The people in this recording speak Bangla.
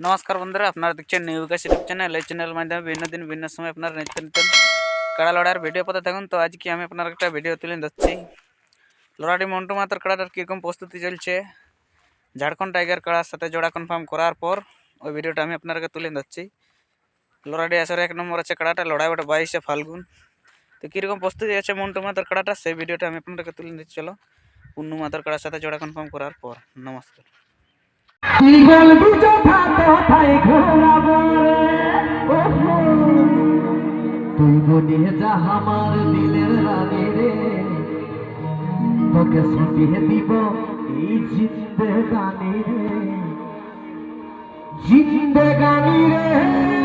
नमस्कार बंधुरा अपना देखिए न्यू का यूट्यूब चैनल এই চ্যানেল মাধ্যমে ভিন্ন দিন ভিন্ন সময় আপনার নিত্য নতুন কাড়া লড়ার ভিডিও পাতে থাকুন। তো আজকে আমি আপনার একটা ভিডিও তুলে ধরছি লড়াটি মন্টু মাতার কাড়াটার কীরকম প্রস্তুতি চলছে ঝাড়খণ্ড টাইগার কাড়ার সাথে জোড়া কনফার্ম করার পর ওই ভিডিওটা আমি আপনাকে তুলে ধরছি। লড়াটি আসরে এক নম্বর আছে কাড়াটা লড়াই ওটা 22শে ফাল্গুন। তো কীরকম প্রস্তুতি আছে মন্টু মাতার কাড়াটা সেই ভিডিওটা আমি আপনাকে তুলে দিচ্ছি। চলো পুন্নু মাতার কাড়ার সাথে জোড়া কনফার্ম করার পর নমস্কার। কি বলবি যথা কথাই ঘোরাবো তুই বলিয়ে যা আমার দিলের রানী রে তোকে ছুটিয়ে দিব এই জিন্দেগানি রে